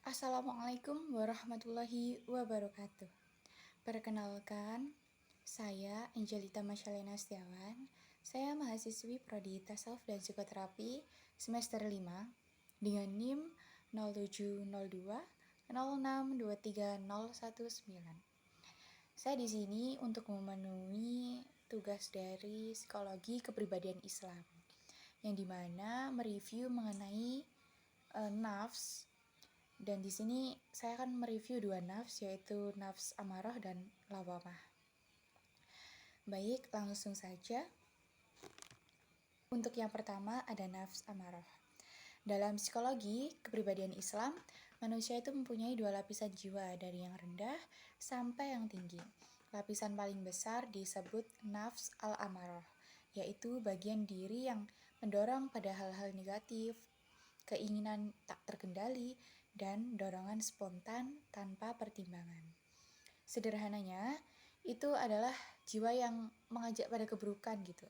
Assalamualaikum warahmatullahi wabarakatuh. Perkenalkan, saya Angelita Masyalena Setiawan. Saya mahasiswi Prodi Tasawuf dan Psikoterapi semester 5 dengan NIM 0702 0623 Saya di sini untuk memenuhi tugas dari Psikologi Kepribadian Islam, yang dimana mereview mengenai nafs. Dan di sini saya akan mereview dua nafs, yaitu nafs amarah dan lawamah. Baik, langsung saja. Untuk yang pertama ada nafs amarah. Dalam psikologi kepribadian Islam, manusia itu mempunyai dua lapisan jiwa, dari yang rendah sampai yang tinggi. Lapisan paling besar disebut nafs al-amarah, yaitu bagian diri yang mendorong pada hal-hal negatif, keinginan tak terkendali, dan dorongan spontan tanpa pertimbangan. Sederhananya, itu adalah jiwa yang mengajak pada keburukan gitu.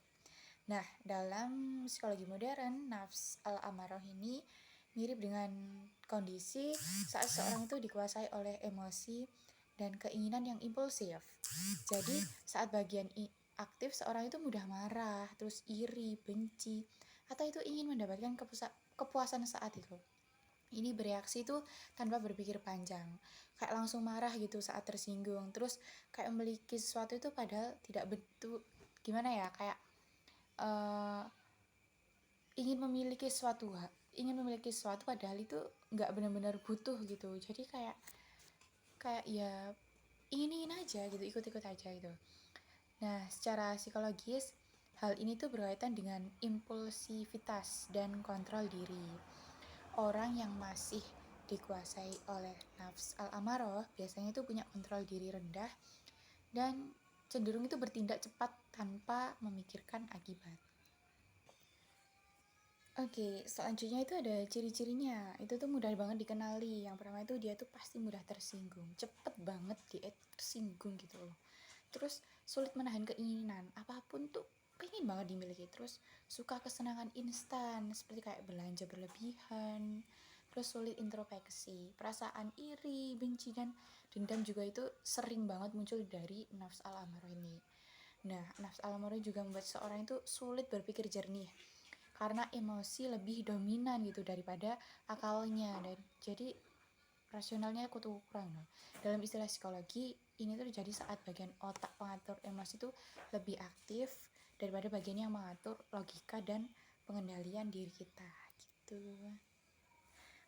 Nah, dalam psikologi modern, nafs al-amarah ini mirip dengan kondisi saat seorang itu dikuasai oleh emosi dan keinginan yang impulsif. Jadi, saat bagian aktif, seorang itu mudah marah, terus iri, benci, atau itu ingin mendapatkan kepuasan saat itu. Ini bereaksi tuh tanpa berpikir panjang, kayak langsung marah gitu saat tersinggung, terus kayak memiliki sesuatu itu padahal tidak betul, gimana ya, kayak ingin memiliki sesuatu padahal itu nggak benar-benar butuh gitu. Jadi kayak ya ingin aja gitu, ikut-ikut aja gitu. Nah, secara psikologis, hal ini tuh berkaitan dengan impulsivitas dan kontrol diri. Orang yang masih dikuasai oleh nafs al-amarah biasanya itu punya kontrol diri rendah dan cenderung itu bertindak cepat tanpa memikirkan akibat. Oke, selanjutnya itu ada ciri-cirinya. Itu tuh mudah banget dikenali. Yang pertama itu dia tuh pasti mudah tersinggung. Cepet banget dia tersinggung gitu loh. Terus sulit menahan keinginan. Apapun tuh pengen banget dimiliki. Terus suka kesenangan instan, seperti kayak belanja berlebihan. Terus sulit introspeksi. Perasaan iri, benci, dan dendam juga itu sering banget muncul dari nafs al-amarah ini. Nah, nafs al-amarah juga membuat seorang itu sulit berpikir jernih, karena emosi lebih dominan gitu daripada akalnya, dan jadi rasionalnya tuh kurang. Dalam istilah psikologi, ini tuh terjadi saat bagian otak pengatur emosi itu lebih aktif daripada bagian yang mengatur logika dan pengendalian diri kita gitu.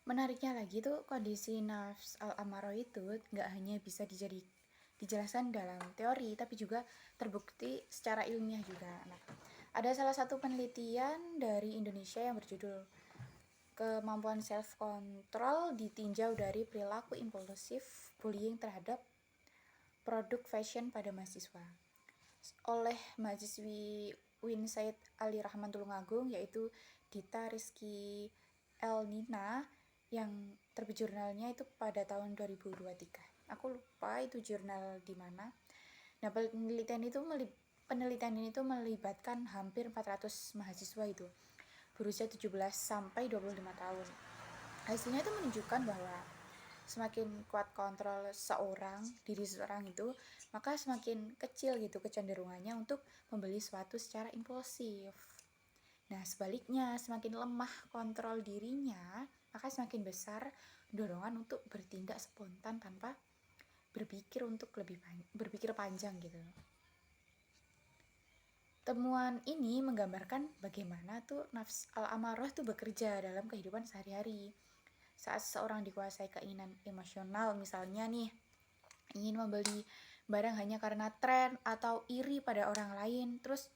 Menariknya lagi tuh, kondisi nafs al-amarah itu nggak hanya bisa dijelaskan dalam teori, tapi juga terbukti secara ilmiah juga. Nah, ada salah satu penelitian dari Indonesia yang berjudul Kemampuan Self-Control Ditinjau dari Perilaku Impulsif Bullying Terhadap Produk Fashion pada Mahasiswa, oleh mahasiswi Winsaid Ali Rahman Tulungagung, yaitu Dita Rizky Elnina, yang terbit jurnalnya itu pada tahun 2023. Aku lupa itu jurnal di mana. Nah, penelitian ini tuh melibatkan hampir 400 mahasiswa itu berusia 17 sampai 25 tahun. Hasilnya itu menunjukkan bahwa semakin kuat kontrol diri seseorang itu, maka semakin kecil gitu kecenderungannya untuk membeli sesuatu secara impulsif. Nah, sebaliknya, semakin lemah kontrol dirinya, maka semakin besar dorongan untuk bertindak spontan tanpa berpikir panjang gitu. Temuan ini menggambarkan bagaimana tuh nafs al-amarah tuh bekerja dalam kehidupan sehari-hari. Saat seseorang dikuasai keinginan emosional, misalnya nih, ingin membeli barang hanya karena tren atau iri pada orang lain, terus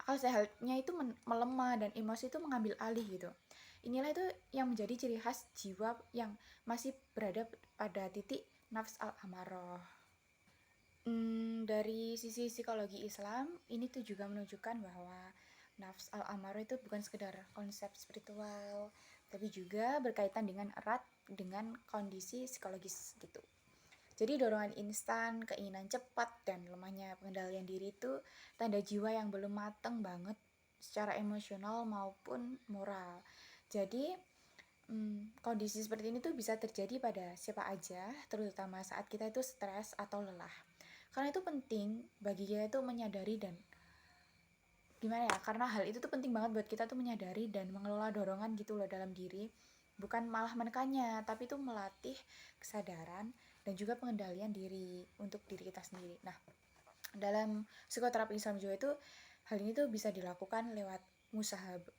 akal sehatnya itu melemah dan emosi itu mengambil alih gitu. Inilah itu yang menjadi ciri khas jiwa yang masih berada pada titik nafs al-amarah. Dari sisi psikologi Islam, ini tuh juga menunjukkan bahwa nafs al-amarah itu bukan sekedar konsep spiritual, tapi juga berkaitan dengan erat dengan kondisi psikologis gitu. Jadi dorongan instan, keinginan cepat, dan lemahnya pengendalian diri itu tanda jiwa yang belum mateng banget secara emosional maupun moral. Jadi kondisi seperti ini tuh bisa terjadi pada siapa aja, terutama saat kita itu stres atau lelah. Karena itu penting bagi kita itu menyadari dan gimana ya, karena hal itu tuh penting banget buat kita tuh menyadari dan mengelola dorongan gitu loh dalam diri. Bukan malah menekannya, tapi itu melatih kesadaran dan juga pengendalian diri untuk diri kita sendiri. Nah, dalam psikoterapi Islam Jawa itu hal ini tuh bisa dilakukan lewat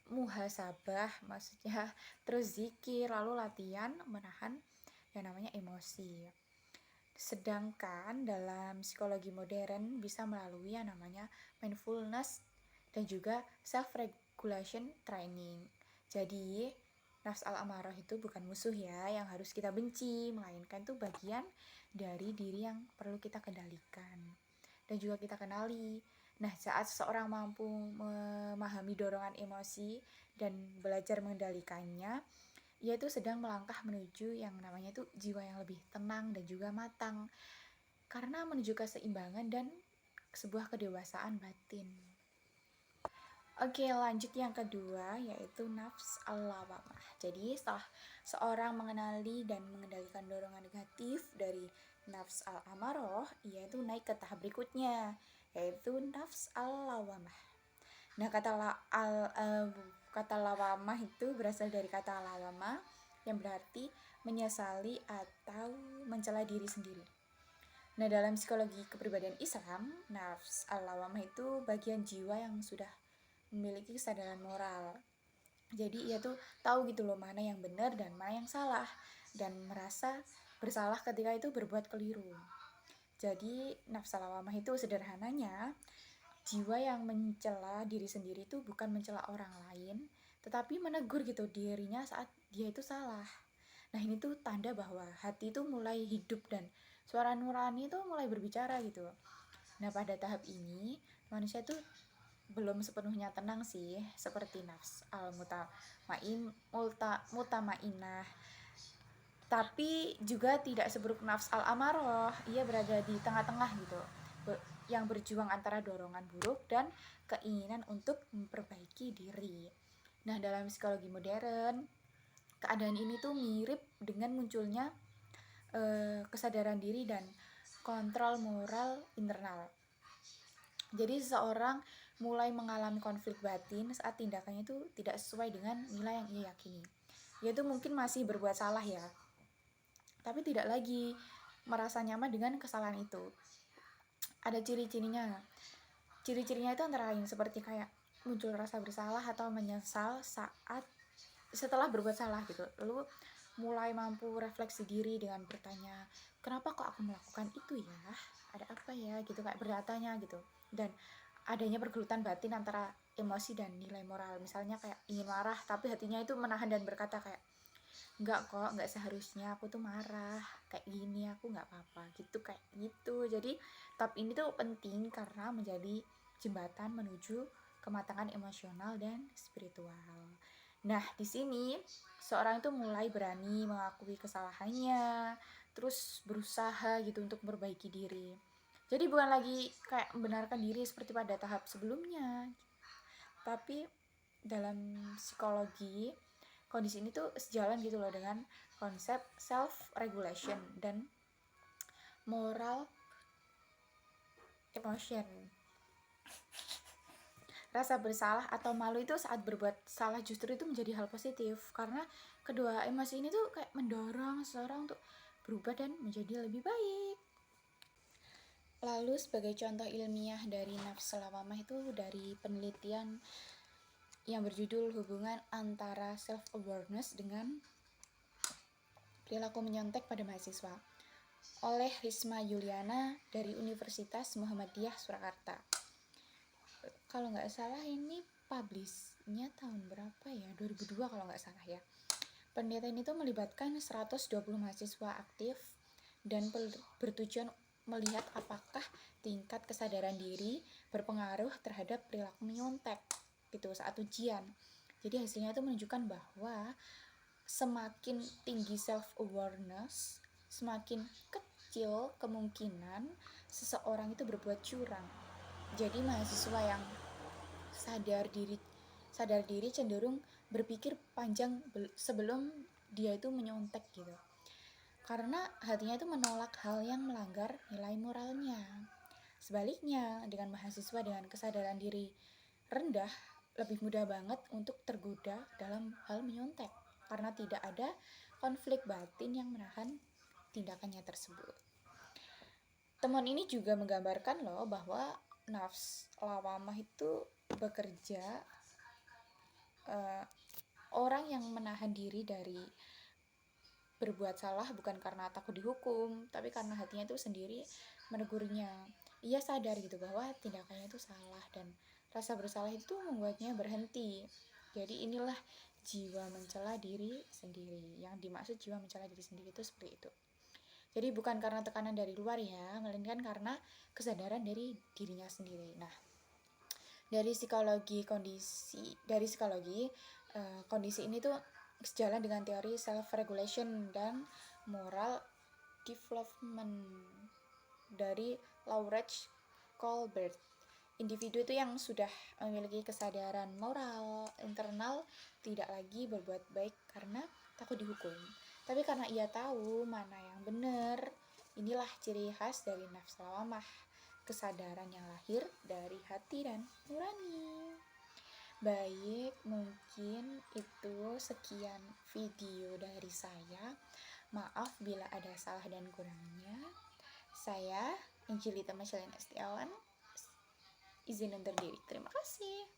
muhasabah, maksudnya terus zikir, lalu latihan menahan yang namanya emosi. Sedangkan dalam psikologi modern bisa melalui yang namanya mindfulness dan juga self regulation training. Jadi nafs al-amarah itu bukan musuh ya yang harus kita benci, melainkan itu bagian dari diri yang perlu kita kendalikan dan juga kita kenali. Nah, saat seseorang mampu memahami dorongan emosi dan belajar mengendalikannya, ia itu sedang melangkah menuju yang namanya itu jiwa yang lebih tenang dan juga matang, karena menuju keseimbangan dan sebuah kedewasaan batin. Oke, lanjut yang kedua, yaitu nafs al-lawamah. Jadi setelah seorang mengenali dan mengendalikan dorongan negatif dari nafs al-amarah, ia itu naik ke tahap berikutnya, yaitu nafs al-lawamah. Nah, kata lawamah itu berasal dari kata lawama yang berarti menyesali atau mencela diri sendiri. Nah, dalam psikologi kepribadian Islam, nafs al-lawamah itu bagian jiwa yang sudah memiliki kesadaran moral. Jadi ia tuh tahu gitu loh mana yang benar dan mana yang salah, dan merasa bersalah ketika itu berbuat keliru. Jadi nafs al-lawamah itu sederhananya jiwa yang mencela diri sendiri itu bukan mencela orang lain, tetapi menegur gitu dirinya saat dia itu salah. Nah, ini tuh tanda bahwa hati itu mulai hidup dan suara nurani itu mulai berbicara gitu. Nah, pada tahap ini manusia tuh belum sepenuhnya tenang sih, seperti nafs al-mutamainah, tapi juga tidak seburuk nafs al-amarah. Ia berada di tengah-tengah gitu, yang berjuang antara dorongan buruk dan keinginan untuk memperbaiki diri. Nah, dalam psikologi modern, keadaan ini tuh mirip dengan munculnya kesadaran diri dan kontrol moral internal. Jadi seseorang mulai mengalami konflik batin saat tindakannya itu tidak sesuai dengan nilai yang ia yakini. Ia itu mungkin masih berbuat salah ya, tapi tidak lagi merasa nyaman dengan kesalahan itu. Ada ciri-cirinya. Ciri-cirinya itu antara lain seperti kayak muncul rasa bersalah atau menyesal saat setelah berbuat salah gitu. Lalu mulai mampu refleksi diri dengan bertanya, kenapa kok aku melakukan itu ya? Ada apa ya? Gitu, kayak bertanya gitu. Dan adanya pergelutan batin antara emosi dan nilai moral. Misalnya kayak ingin marah, tapi hatinya itu menahan dan berkata kayak, enggak kok, enggak seharusnya aku tuh marah kayak gini, aku enggak apa-apa gitu, kayak gitu. Jadi tahap ini tuh penting karena menjadi jembatan menuju kematangan emosional dan spiritual. Nah, di sini seorang itu mulai berani mengakui kesalahannya, terus berusaha gitu untuk memperbaiki diri. Jadi bukan lagi kayak membenarkan diri seperti pada tahap sebelumnya, tapi dalam psikologi kondisi ini tuh sejalan gitu loh dengan konsep self regulation dan moral emotion. Rasa bersalah atau malu itu saat berbuat salah justru itu menjadi hal positif, karena kedua emosi ini tuh kayak mendorong seseorang untuk berubah dan menjadi lebih baik. Lalu sebagai contoh ilmiah dari nafs lawamah itu dari penelitian yang berjudul hubungan antara self awareness dengan perilaku menyontek pada mahasiswa oleh Risma Yuliana dari Universitas Muhammadiyah Surakarta. Kalau nggak salah ini publishnya tahun berapa ya, 2002 kalau nggak salah ya. Penelitian itu melibatkan 120 mahasiswa aktif dan bertujuan melihat apakah tingkat kesadaran diri berpengaruh terhadap perilaku menyontek gitu saat ujian. Jadi hasilnya itu menunjukkan bahwa semakin tinggi self awareness, semakin kecil kemungkinan seseorang itu berbuat curang. Jadi mahasiswa yang sadar diri cenderung berpikir panjang sebelum dia itu menyontek gitu. Karena hatinya itu menolak hal yang melanggar nilai moralnya. Sebaliknya, dengan mahasiswa dengan kesadaran diri rendah, lebih mudah banget untuk tergoda dalam hal menyontek karena tidak ada konflik batin yang menahan tindakannya tersebut. Temuan ini juga menggambarkan loh bahwa nafs lawamah itu bekerja, orang yang menahan diri dari berbuat salah bukan karena takut dihukum, tapi karena hatinya itu sendiri menegurnya. Ia sadar gitu bahwa tindakannya itu salah dan rasa bersalah itu membuatnya berhenti. Jadi inilah jiwa mencela diri sendiri. Yang dimaksud jiwa mencela diri sendiri itu seperti itu. Jadi bukan karena tekanan dari luar ya, melainkan karena kesadaran dari dirinya sendiri. Nah, dari psikologi kondisi ini tuh sejalan dengan teori self regulation dan moral development dari Laurence Colbert. Individu itu yang sudah memiliki kesadaran moral internal tidak lagi berbuat baik karena takut dihukum, tapi karena ia tahu mana yang benar. Inilah ciri khas dari nafs lawamah, kesadaran yang lahir dari hati dan nurani. Baik, mungkin itu sekian video dari saya. Maaf bila ada salah dan kurangnya. Saya Angelita Masyalina Setiawan izin undur diri. Terima kasih.